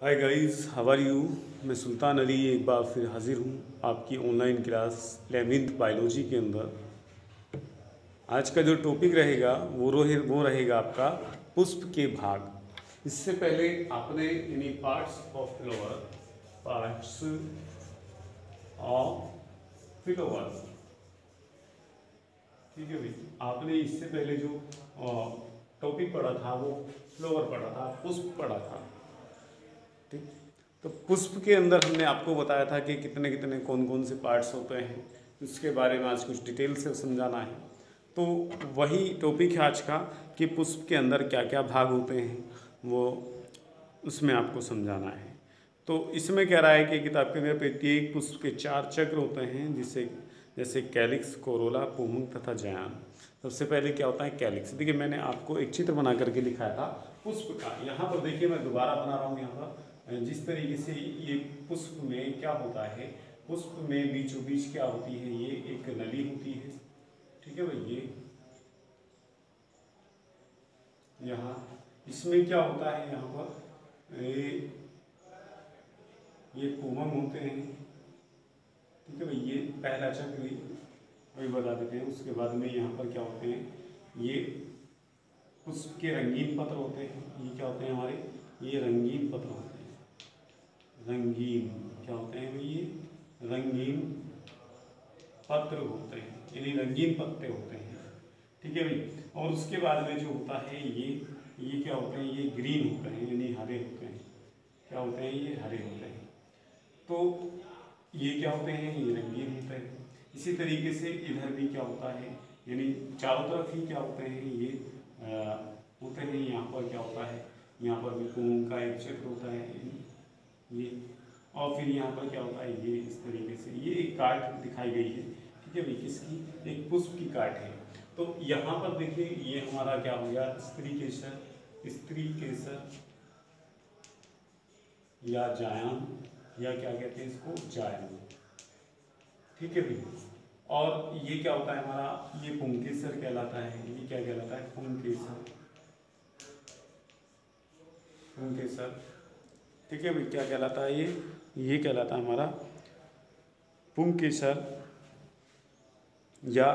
Hi guys, how are you. मैं सुल्तान अली एक बार फिर हाजिर हूँ आपकी ऑनलाइन क्लास 11th बायोलॉजी के अंदर। आज का जो टॉपिक रहेगा वो रहेगा आपका पुष्प के भाग। इससे पहले आपने यानी parts of flower, parts of flower, ठीक है भाई। आपने इससे पहले जो टॉपिक पढ़ा था वो फ्लावर पढ़ा था, पुष्प पढ़ा था, ठीक। तो पुष्प के अंदर हमने आपको बताया था कि कितने कितने कौन कौन से पार्ट्स होते हैं, उसके बारे में आज कुछ डिटेल से समझाना है। तो वही टॉपिक है आज का कि पुष्प के अंदर क्या क्या भाग होते हैं, वो उसमें आपको समझाना है। तो इसमें कह रहा है कि किताब के अंदर प्रत्येक पुष्प के 4 चक्र होते हैं, जिससे जैसे कैलिक्स, कोरोला, पुंख तथा जयान। सबसे पहले क्या होता है कैलिक्स। देखिए मैंने आपको एक चित्र बना करके लिखाया था पुष्प का। यहाँ पर देखिए मैं दोबारा बना रहा हूँ। यहाँ पर जिस तरीके से ये पुष्प में क्या होता है, पुष्प में बीचों बीच क्या होती है, ये एक नली होती है, ठीक है भाई। ये यहाँ इसमें क्या होता है, यहाँ पर ये पुंख होते हैं, ठीक है भाई। ये पहला चक्र वही बता देते हैं। उसके बाद में यहाँ पर क्या होते हैं, ये पुष्प के रंगीन पत्र होते हैं। ये क्या होते हैं हमारे, ये रंगीन पत्र होते हैं। रंगीन क्या होते हैं भाई, ये रंगीन पत्र होते हैं, यानी रंगीन पत्ते होते हैं, ठीक है भाई। और उसके बाद में जो होता है ये क्या होते हैं, ये ग्रीन होते हैं, यानी हरे होते हैं। क्या होते हैं, ये हरे होते हैं। तो ये क्या होते हैं, ये रंगीन होते हैं। इसी तरीके से इधर भी क्या होता है, यानी चारों तरफ ही क्या होते हैं, ये होते हैं। यहाँ पर क्या होता है, यहाँ पर भी कुंभ का एक चक्र होता है ये। और फिर यहाँ पर क्या होता है, ये इस तरीके से ये एक काट दिखाई गई है, ठीक है भाई। किसकी, एक पुष्प की काट है। तो यहाँ पर देखिए ये हमारा क्या हो गया, स्त्री केसर, स्त्री केसर या जायान, या क्या कहते हैं इसको, जायान, ठीक है भाई। और ये क्या होता है हमारा, ये पुंकेसर कहलाता है। ये क्या कहलाता है, पुंकेसर, पुंकेसर, ठीक है भाई। क्या कहलाता है ये कहलाता है हमारा पुंकेसर या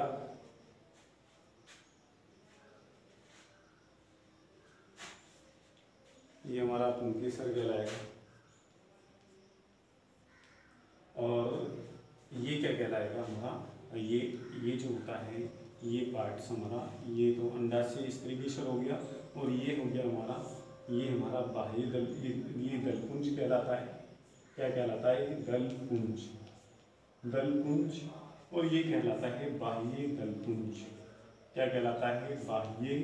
ये हमारा पुंकेसर कहलाएगा। और ये क्या कहलाएगा हमारा, ये जो होता है ये पार्ट्स हमारा, ये तो अंडाशय स्त्रीकेसर हो गया। और ये हो गया हमारा, ये हमारा बाह्य दल, ये दलपुंज कहलाता है। क्या कहलाता है, दलपुंज, दलपुंज। और ये कहलाता है बाह्य दलपुंज। क्या कहलाता है, बाह्य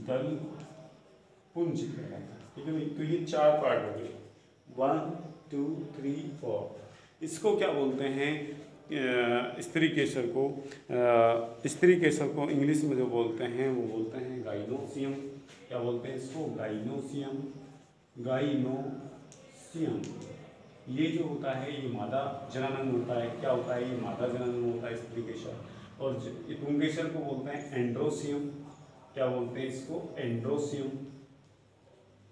दलपुंज कहलाता है, ठीक है भाई। तो ये 4 पार्ट हो गए, 1 2 3 4। इसको क्या बोलते हैं, स्त्री केसर को, स्त्री केसर को इंग्लिश में जो बोलते हैं वो बोलते हैं गाइनोसियम। क्या बोलते हैं इसको, गाइनोसियम, गाइनोसियम। ये जो होता है ये मादा जननांग होता है। क्या होता है, ये मादा जननांग होता है स्त्री केसर। और पुंकेसर को बोलते हैं एंड्रोसियम। क्या बोलते हैं इसको, एंड्रोसियम,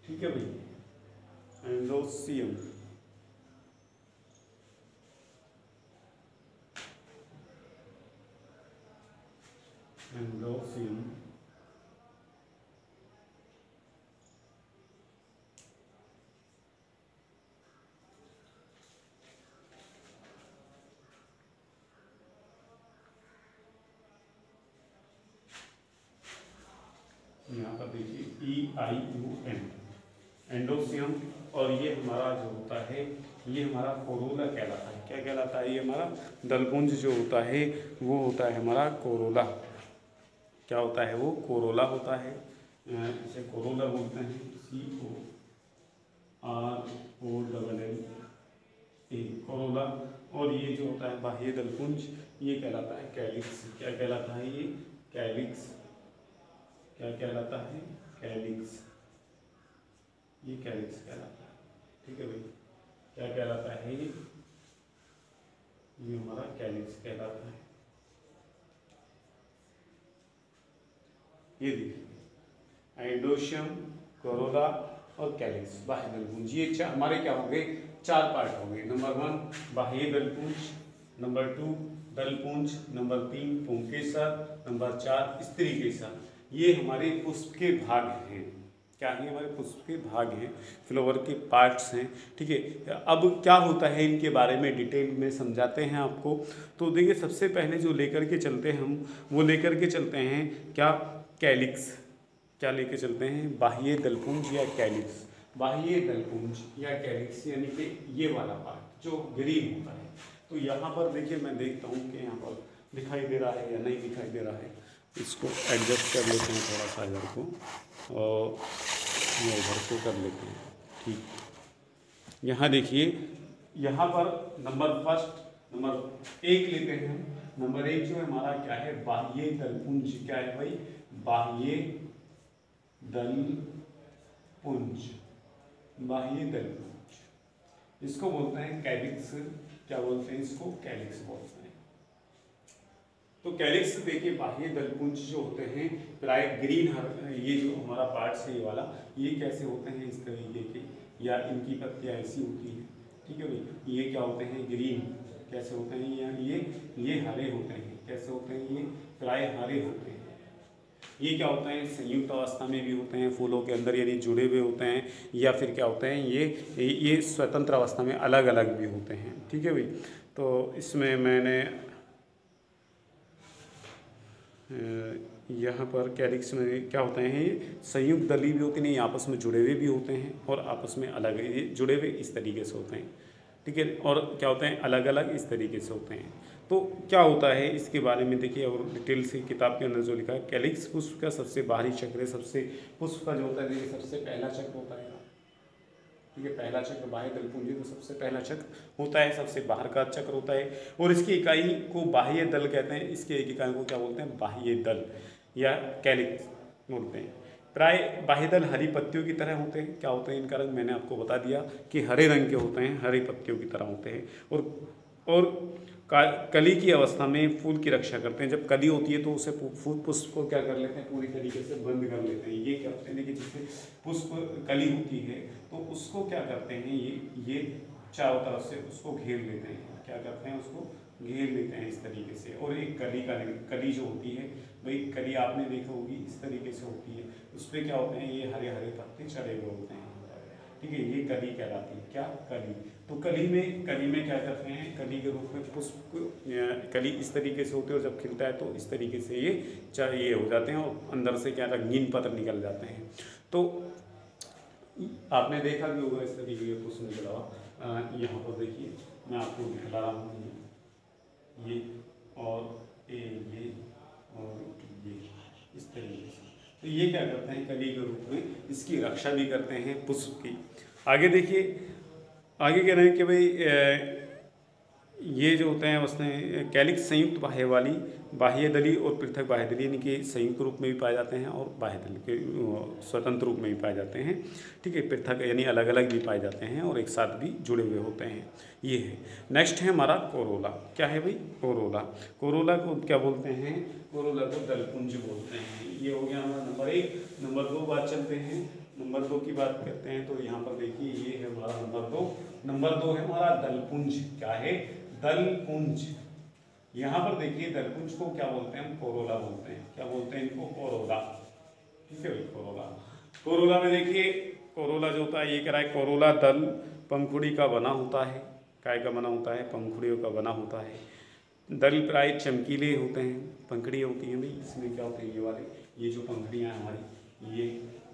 ठीक है भाई, एंड्रोसियम। एंड्रोसियम, यहाँ पर देखिए EIUM, एंडोसियम। और ये हमारा जो होता है ये हमारा कोरोला कहलाता है। क्या कहलाता है, ये हमारा दलपुंज जो होता है वो होता है हमारा कोरोला। क्या होता है, वो कोरोला होता है। इसे कोरोला बोलते हैं, COROLLA, कोरोला। और ये जो होता है बाह्य दलपुंज, ये कहलाता है कैलिक्स। क्या कहलाता है, ये कैलिक्स। क्या कहलाता है, कैलिक्स, ये कैलिक्स कहलाता है, ठीक है भाई। क्या कहलाता है, ये हमारा कैलिक्स कहलाता है। ये देखिए एंडोशियम, कोरोला, और कैलिक्स, बाह्य दलपुंज। ये हमारे क्या हो गए, 4 पार्ट हो गए। नंबर 1 बाह्य दलपुंज, नंबर 2 दलपुंज, नंबर 3 पुंकेसर, नंबर 4 स्त्रीकेसर। ये हमारे पुष्प के भाग हैं। क्या है, हमारे पुष्प के भाग हैं, फ्लावर के पार्ट्स हैं। ठीक है, अब क्या होता है इनके बारे में डिटेल में समझाते हैं आपको। तो देखिए सबसे पहले जो लेकर के चलते हैं हम, वो लेकर के चलते हैं क्या, कैलिक्स। क्या लेके चलते हैं, बाह्य दलपुंज या कैलिक्स। बाह्य दलपुंज या कैलिक्स यानी कि ये वाला पार्ट जो ग्रीन होता है। तो यहाँ पर देखिए मैं देखता हूँ कि यहाँ पर दिखाई दे रहा है या नहीं दिखाई दे रहा है। इसको एडजस्ट कर लेते हैं थोड़ा सा इधर को, और ये इधर को कर लेते हैं। ठीक, यहाँ देखिए, यहाँ पर नंबर 1 लेते हैं हम। नंबर 1 जो है हमारा क्या है, बाह्य दलपुंज। क्या है भाई, बाह्य दलपुंज, बाह्य दलपुंज। इसको बोलते हैं कैलिक्स। क्या बोलते हैं इसको, कैलिक्स बोलते हैं। तो कैलिक्स देखिए, बाह्य दलपुंज जो होते हैं प्राय ग्रीन, ये जो हमारा पार्ट्स है ये वाला, ये कैसे होते हैं इस तरीके के, या इनकी पत्तियां ऐसी होती हैं। ठीक है भाई, ये क्या होते हैं, ग्रीन। कैसे होते हैं, ये हरे होते हैं। कैसे होते हैं, ये प्राय हरे होते हैं। ये क्या होता है, संयुक्त अवस्था में भी होते हैं, फूलों के अंदर यानी जुड़े हुए होते हैं, या फिर क्या होते हैं, ये स्वतंत्र अवस्था में अलग अलग भी होते हैं। ठीक है भाई, तो इसमें मैंने यहाँ पर कैलिक्स में क्या होते हैं, ये संयुक्त दली भी होती नहीं, आपस में जुड़े हुए भी होते हैं और आपस में अलग, ये जुड़े हुए इस तरीके से होते हैं। ठीक है, और क्या होते हैं, अलग अलग इस तरीके से होते हैं। तो क्या होता है इसके बारे में देखिए, और डिटेल से किताब के अंदर जो लिखा है, कैलिक्स पुष्प का सबसे बाहरी चक्र है। सबसे पुष्प का जो होता है देखिए, सबसे पहला चक्र होता है। ठीक है, पहला चक्र बाह्य दलपुंज तो सबसे पहला चक्र होता है, सबसे बाहर का चक्र होता है। और इसकी इकाई को बाह्य दल कहते हैं। इसके एक इकाई को क्या बोलते हैं, बाह्य दल या कैलिक्स बोलते हैं। प्राय बाह्य दल हरी पत्तियों की तरह होते हैं। क्या होते हैं इनका रंग, मैंने आपको बता दिया कि हरे रंग के होते हैं, हरी पत्तियों की तरह होते हैं। और कली की अवस्था में फूल की रक्षा करते हैं। जब कली होती है तो उसे पुष्प को क्या कर लेते हैं, पूरी तरीके से बंद कर लेते हैं। ये क्या होते हैं कि जिससे पुष्प कली होती है तो उसको क्या करते हैं, ये चारों तरफ से उसको घेर लेते हैं। क्या करते हैं, उसको घेर लेते हैं इस तरीके से। और एक कली जो होती है भाई, कली आपने देखी होगी इस तरीके से होती है। उस पर क्या होते हैं, ये हरे हरे पत्ते चढ़े हुए होते हैं। ठीक है, ये कली कहलाती है। क्या, कली। तो कली में क्या करते हैं, कली के रूप में पुष्प, कली इस तरीके से होते हैं और जब खिलता है तो इस तरीके से ये हो जाते हैं और अंदर से क्या रंगीन पत्र निकल जाते हैं। तो आपने देखा भी होगा इस तरीके के पुष्प निकला हुआ। यहाँ पर देखिए मैं आपको दिखला रहा हूँ, ये और ये और ये इस तरीके से। तो ये क्या करते हैं, कली के रूप में इसकी रक्षा भी करते हैं पुष्प की। आगे देखिए, आगे कह रहे हैं कि भाई ये जो होते हैं वस्तुएं, कैलिक्स संयुक्त बाह्य दली और पृथक बाह्य दली यानी कि संयुक्त रूप में भी पाए जाते हैं और बाह्य दली के स्वतंत्र रूप में भी पाए जाते हैं। ठीक है, पृथक यानी अलग अलग भी पाए जाते हैं और एक साथ भी जुड़े हुए होते हैं। ये है। नेक्स्ट है हमारा कोरोला। क्या है भाई, कोरोला। कोरोला को क्या बोलते हैं, कोरोला को दलपुंज बोलते हैं। ये हो गया हमारा नंबर 1। नंबर 2 बात चलते हैं, नंबर 2 की बात करते हैं। तो यहाँ पर देखिए ये है हमारा नंबर 2। नंबर 2 है हमारा दलपुंज। क्या है, दलपुंज। यहाँ पर देखिए दलपुंज को क्या बोलते हैं, हम कोरोला बोलते हैं। क्या बोलते हैं इनको, कोरोला। ठीक है भाई, कोरोला। कोरोला में देखिए, कोरोला जो होता है ये कह रहा है, कोरोला दल पंखुड़ी का बना होता है। काय का बना होता है, पंखुड़ियों का बना होता है। दल प्राय चमकीले होते हैं, पंखुड़ियाँ होती हैं भाई। इसमें क्या होते हैं, ये वाले, ये जो पंखुड़ियाँ हैं हमारी, ये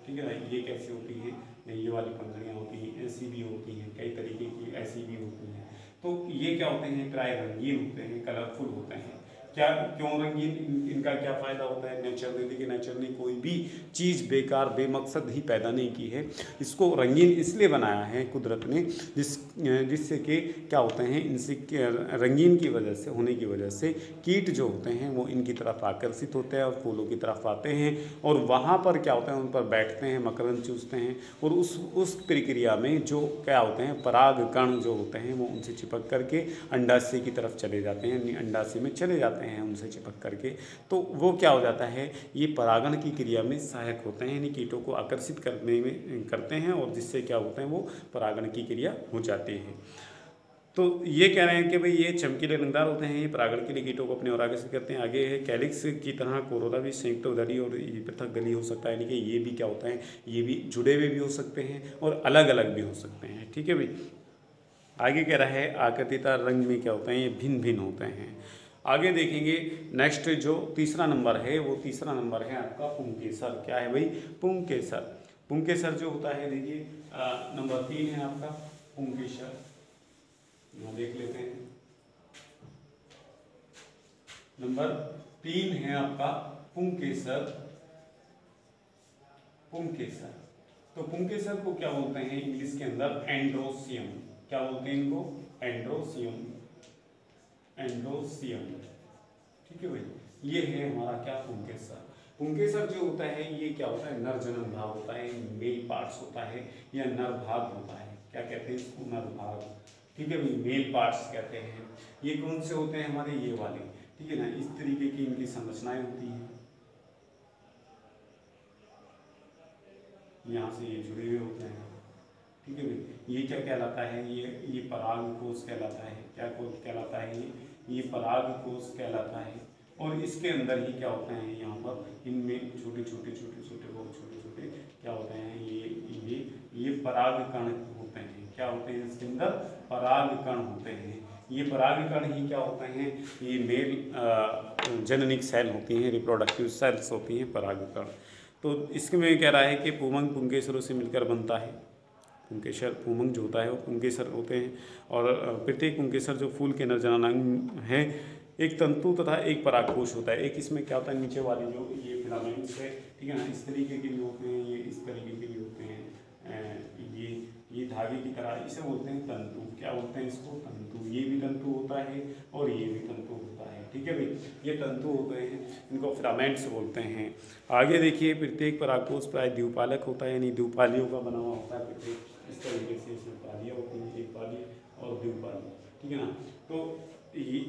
ठीक है ना, ये कैसी होती हैं, ये वाली पंखुड़ियाँ होती हैं, ऐसी भी होती हैं, कई तरीके की ऐसी भी होती हैं। तो ये क्या होते हैं, प्राय रंगीन होते हैं, कलरफुल होते हैं। क्या, क्यों रंगीन, इनका क्या फ़ायदा होता है, नेचर ने, देखिए नेचर ने कोई भी चीज़ बेकार बेमकसद ही पैदा नहीं की है। इसको रंगीन इसलिए बनाया है कुदरत ने, जिससे कि क्या होते हैं, इनसे रंगीन की वजह से होने की वजह से कीट जो होते हैं वो इनकी तरफ आकर्षित होते हैं और फूलों की तरफ आते हैं और वहाँ पर क्या होता है, उन पर बैठते हैं, मकरंद चूसते हैं और उस प्रक्रिया में जो क्या होते हैं, पराग कण जो होते हैं वो उनसे चिपक करके अंडाशय की तरफ चले जाते हैं, अंडाशय में चले जाते हैं जाते हैं उनसे चिपक करके, तो वो क्या हो जाता है, ये परागण की क्रिया में सहायक होते हैं, यानी कीटों को आकर्षित करने में करते हैं और जिससे क्या होते हैं वो परागण की क्रिया हो जाती है। तो ये कह रहे हैं कि भाई ये चमकीले रंगदार होते हैं, ये परागण के लिए कीटों को अपने ओर आकर्षित करते हैं। आगे है कैलिक्स की तरह कोरोला भी संयुक्त उदरी और पृथक गली हो सकता है, यानी कि ये भी क्या होता है, ये भी जुड़े हुए भी हो सकते हैं और अलग अलग भी हो सकते हैं। ठीक है भाई। आगे कह रहा है आकृतिता रंग में क्या होते हैं, ये भिन्न भिन्न होते हैं। आगे देखेंगे नेक्स्ट जो तीसरा नंबर है, वो तीसरा नंबर है आपका पुंकेसर। क्या है भाई, पुंकेसर। पुंकेसर जो होता है, देखिए नंबर 3 है आपका पुंकेसर, यहाँ देख लेते हैं। नंबर 3 है आपका पुंकेसर। पुंकेसर, तो पुंकेसर को क्या बोलते हैं इंग्लिश के अंदर, एंड्रोसियम। क्या बोलते हैं इनको, एंड्रोसियम। एंड्रोसियम, ठीक है भाई। ये है हमारा क्या, पुंकेसर। पुंकेसर जो होता है ये क्या होता है, नर जनन भाग होता है, मेल पार्ट्स होता है या नर भाग होता है। क्या कहते हैं इसको, नर भाग। ठीक है भाई, मेल पार्ट्स कहते हैं। ये कौन से होते हैं हमारे, ये वाले, ठीक है ना। इस तरीके की इनकी संरचनाएं होती हैं, यहाँ से ये जुड़े हुए होते हैं। ठीक है भाई, ये क्या कहलाता है, ये पराग कोष कहलाता है। क्या कोष कहलाता है, ये पराग कोष कहलाता है। और इसके अंदर ही क्या होते हैं, यहाँ पर इनमें छोटे छोटे छोटे छोटे बहुत छोटे छोटे क्या होते हैं, ये पराग कण होते हैं। क्या होते हैं इसके अंदर, पराग कण होते हैं। ये पराग कण ही क्या होते हैं, ये मेल जननिक सेल होती हैं, रिप्रोडक्टिव सेल्स होती हैं पराग कण। तो इसमें कह रहा है कि पुमंग पुंकेसरों से मिलकर बनता है। पुंकेसर, पुमंग जो होता है वो पुंकेसर होते हैं। और प्रत्येक पुंकेसर जो फूल के नरजनांग हैं, एक तंतु तथा एक परागकोश होता है। एक इसमें क्या होता है, नीचे वाली जो ये फिलामेंट्स है, ठीक है ना, इस तरीके के भी होते हैं, ये इस तरीके के भी होते हैं। ये धागे की तरह, इसे बोलते हैं तंतु। क्या बोलते हैं इसको, तंतु। ये भी तंतु होता है और ये भी तंतु होता है। ठीक है भाई, ये तंतु होते हैं, इनको फिलामेंट्स बोलते हैं। आगे देखिए, प्रत्येक परागकोश प्राय द्विपालक होता है, यानी द्विपालियों का बना हुआ होता है प्रत्येक। इस तरीके से इसमें पालियाँ होती हैं, एक पाली और द्विपाली। ठीक है ना। तो ये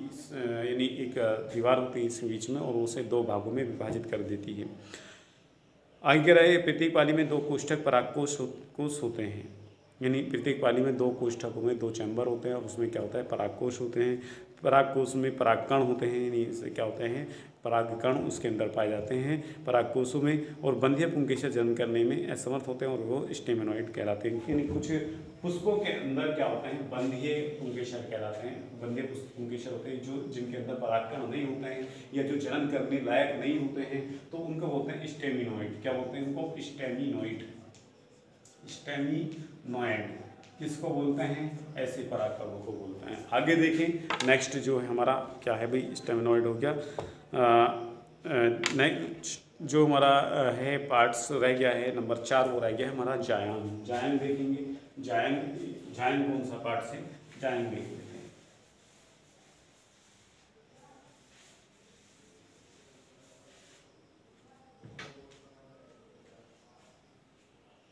यानी एक दीवार होती है इस बीच में और उसे 2 भागों में विभाजित कर देती है। आगे कह रहे हैं प्रत्येक पाली में 2 कोष्ठक परागकोश होते हैं, यानी प्रत्येक पाली में 2 कोष्ठकों में 2 चैम्बर होते हैं और उसमें क्या होता है, परागकोश होते हैं। परागकोश में परागकण होते हैं, यानी इससे क्या होते हैं, परागकण उसके अंदर पाए जाते हैं परागकोशों में। और बंध्य पुंकेसर जन्म करने में असमर्थ होते हैं और वो स्टेमेनॉइड कहलाते हैं। यानी कुछ पुष्पों के अंदर क्या होते हैं, बंध्य पुंकेसर कहलाते हैं। बंध्य पुंकेसर होते हैं जो जिनके अंदर परागकण नहीं होते हैं या जो जन्म करने लायक नहीं होते हैं, तो उनको बोलते हैं स्टेमिनॉइड। क्या बोलते हैं उनको, स्टेमिनॉइड। स्टेमिनॉइड किसको बोलते हैं, ऐसे परागकणों को बोलते हैं। आगे देखें, नेक्स्ट जो है हमारा क्या है भाई, स्टेमिनॉइड हो गया। नेक्स्ट जो हमारा है पार्ट्स रह गया है नंबर 4, वो रह गया है हमारा जायन। जायन देखेंगे, जायन कौन सा पार्ट है, जायन देख लेते हैं।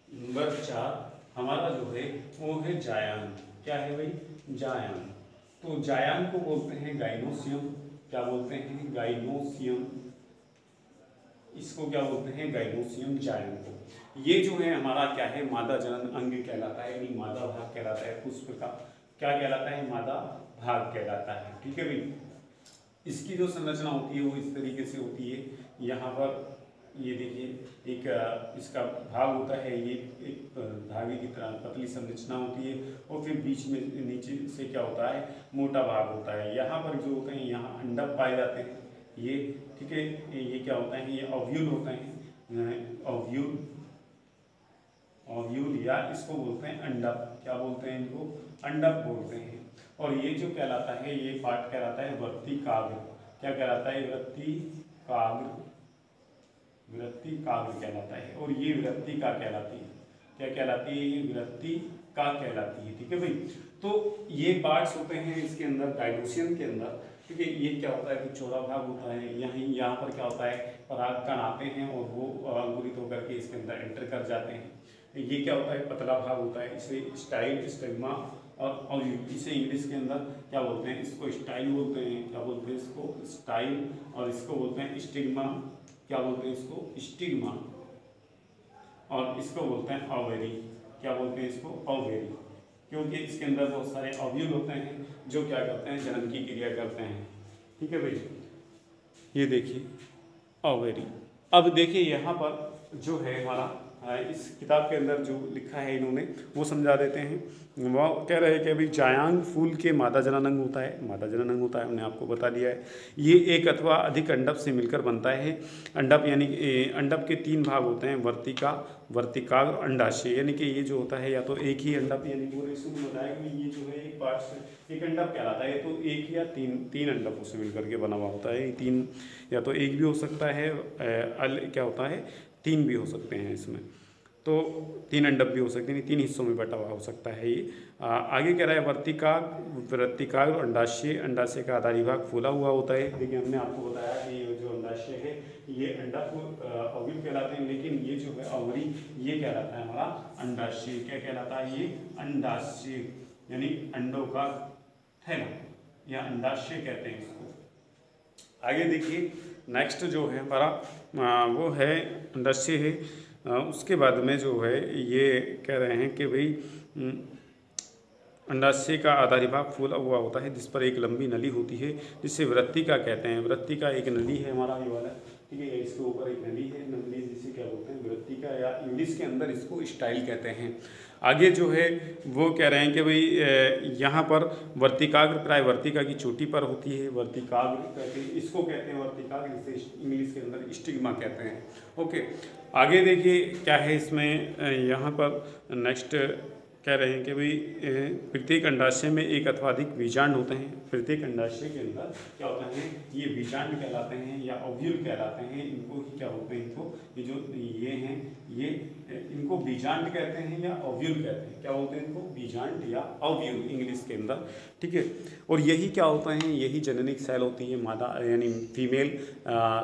नंबर 4 हमारा जो है वो है जायन। क्या है भाई, जायन। तो जायन को बोलते हैं गाइनोसियम। क्या बोलते हैं, गाइनोसियम। इसको क्या बोलते हैं, गाइनोसियम, जायन को। ये जो है हमारा क्या है, मादा जनन अंग कहलाता है, यानी मादा भाग कहलाता है पुष्प का। क्या कहलाता है, मादा भाग कहलाता है। ठीक है भाई। इसकी जो संरचना होती है वो इस तरीके से होती है। यहाँ पर ये देखिए, एक इसका भाग होता है, ये एक धागे की तरह पतली संरचना होती है और फिर बीच में नीचे से क्या होता है, मोटा भाग होता है। यहाँ पर जो होते हैं, यहाँ अंडक पाए जाते हैं ये। ठीक है, ये क्या होता है, ये ओव्यूल होते हैं, ओव्यूल, ओव्यूल, या इसको बोलते हैं अंडक। क्या बोलते हैं इनको, अंडक बोलते हैं। और ये जो कहलाता है, ये पार्ट कहलाता है वृत्ति काग्र। क्या कहलाता है, वृत्ति काग्र, वृत्ति काग्र कहलाता है। और ये वृत्ति का कहलाती है। क्या कहलाती है, ये वृत्ति का कहलाती है। ठीक है भाई। तो ये पार्ट्स होते हैं इसके अंदर, गाइनोसियम के अंदर। ठीक है, ये क्या होता है कि चौड़ा भाग होता है। यहाँ पर क्या होता है, परागकण आते हैं और वो अंकुरित होकर के इसके अंदर एंटर कर जाते हैं। ये क्या होता है, पतला भाग होता है, इसे स्टाइल, स्टिग्मा और इसे इंग्लिश के अंदर क्या बोलते हैं, इसको स्टाइल बोलते हैं, क्या बोलते हैं इसको स्टाइल, और इसको बोलते हैं स्टिग्मा, क्या बोलते हैं इसको स्टिग्मा, और इसको बोलते हैं ओवेरी, क्या बोलते हैं इसको ओवेरी, क्योंकि इसके अंदर बहुत सारे ओव्यूल होते हैं जो क्या करते हैं, जन्म की क्रिया करते हैं। ठीक है भाई, ये देखिए ओवेरी। अब देखिए यहाँ पर जो है हमारा इस किताब के अंदर जो लिखा है इन्होंने वो समझा देते हैं। वो कह रहे हैं कि अभी जायांग फूल के मादा जननांग होता है, मादा जननांग होता है, हमने आपको बता दिया है। ये एक अथवा अधिक अंडप से मिलकर बनता है। अंडप यानी अंडप के 3 भाग होते हैं, वर्तिका, वर्तिकाग्र, अंडाशय, यानी कि ये जो होता है या तो एक ही अंडप, यानी पूरे इसमें बताया कि ये जो है एक पार्ट से एक अंडप कहलाता है, तो एक या तीन अंडपों से मिलकर के बना हुआ होता है। 3 या तो एक भी हो सकता है, क्या होता है 3 भी हो सकते हैं इसमें, तो 3 अंडप भी हो सकते हैं, 3 हिस्सों में बटा हुआ हो सकता है ये। आगे कह रहा है वर्तिकाग्र अंडाशय, अंडाशय का आधारी भाग फूला हुआ होता है। देखिए हमने आपको बताया कि ये जो अंडाशय है ये अंडप ओव्यूल कहलाते हैं, लेकिन ये जो है ओवरी ये कहलाता है हमारा अंडाशय। क्या कहलाता है ये अंडाशय, यानी अंडों का थैला या अंडाशय कहते हैं इसको। आगे देखिए नेक्स्ट जो है हमारा वो है अंडाशय है। उसके बाद में जो है ये कह रहे हैं कि भाई अंडाशय का आधारी भाग फूला हुआ होता है जिस पर एक लंबी नली होती है जिसे वृत्तिका कहते हैं। वृत्तिका एक नली है हमारा ये वाला, ठीक है, इसके ऊपर एक नली है, नली जिसे क्या बोलते हैं वृत्तिका, या इंग्लिश के अंदर इसको स्टाइल कहते हैं। आगे जो है वो कह रहे हैं कि भाई यहाँ पर वर्तिकाग्र प्राय वर्तिका की चोटी पर होती है, वर्तिकाग्र कहते हैं इसको, कहते हैं वर्तिकाग्र, जिसे इंग्लिश के अंदर स्टिग्मा कहते हैं। ओके, आगे देखिए क्या है इसमें, यहाँ पर नेक्स्ट कह रहे हैं कि भाई प्रत्येक अंडाशय में एक अथवा अधिक बीजांड होते हैं। प्रत्येक अंडाशय के अंदर क्या होते हैं, ये बीजांड कहलाते हैं या ओव्यूल कहलाते हैं। इनको ही क्या बोलते हैं, इनको ये जो ये हैं ये इनको बीजांड कहते हैं या ओव्यूल कहते हैं। क्या बोलते हैं इनको, बीजांड या ओव्यूल इंग्लिश के अंदर, ठीक है। और यही क्या होता है, यही जननिक सेल होती है, मादा यानी फीमेल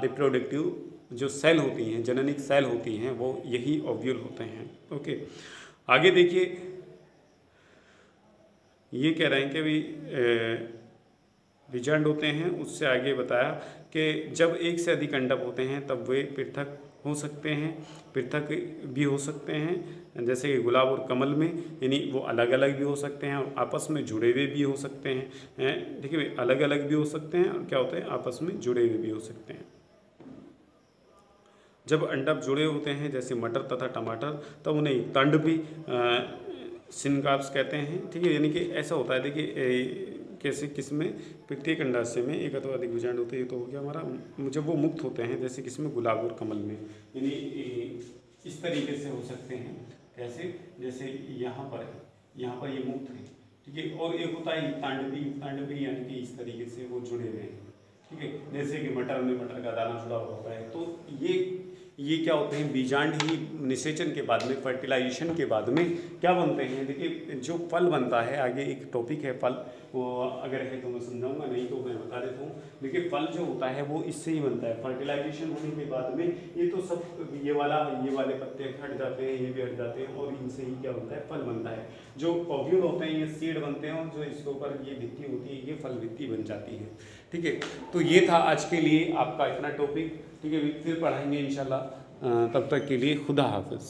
रिप्रोडक्टिव जो सेल होती हैं, जननिक सेल होती हैं, वो यही ओव्यूल होते हैं। ओके, आगे देखिए ये कह रहे हैं कि भी बीजांड होते हैं। उससे आगे बताया कि जब एक से अधिक अंडप होते हैं तब वे पृथक हो सकते हैं, पृथक भी हो सकते हैं, जैसे कि गुलाब और कमल में, यानी वो अलग अलग भी हो सकते हैं और आपस में जुड़े हुए भी हो सकते हैं। ठीक है, अलग अलग भी हो सकते हैं और क्या होते हैं, आपस में जुड़े हुए भी हो सकते हैं। जब अंडप जुड़े होते हैं जैसे मटर तथा टमाटर, तब उन्हें तंड भी सिनकाप्स कहते हैं। ठीक है, यानी कि ऐसा होता है, देखिए कैसे किसमें, प्रत्येक अंडाशय में एक अथवा अधिक बीजांड होते हैं, तो हो गया हमारा जब वो मुक्त होते हैं, जैसे किसमें, गुलाब और कमल में, यानी इस तरीके से हो सकते हैं। कैसे, जैसे यहाँ पर ये मुक्त है, ठीक है। और एक होता है तांडवी यानी कि इस तरीके से वो जुड़े हुए हैं, ठीक है। जैसे कि मटर में मटर का दाना जुड़ा हुआ होता है, तो ये क्या होते हैं, बीजांड ही निषेचन के बाद में, फर्टिलाइजेशन के बाद में क्या बनते हैं। देखिए जो फल बनता है, आगे एक टॉपिक है फल, वो अगर है तो मैं समझाऊंगा, नहीं तो मैं बता देता हूँ। देखिए फल जो होता है वो इससे ही बनता है, फर्टिलाइजेशन होने के बाद में ये तो सब ये वाले पत्ते हट जाते हैं, ये भी हट जाते हैं, और इनसे ही क्या बनता है, फल बनता है। जो ओव्यूल होते हैं ये सीड बनते हैं, और जो इसके ऊपर ये भित्ति होती है ये फल भित्ति बन जाती है। ठीक है, तो ये था आज के लिए आपका इतना टॉपिक। ठीक है, फिर पढ़ाएंगे इंशाल्लाह, तब तक के लिए खुदा हाफिज़।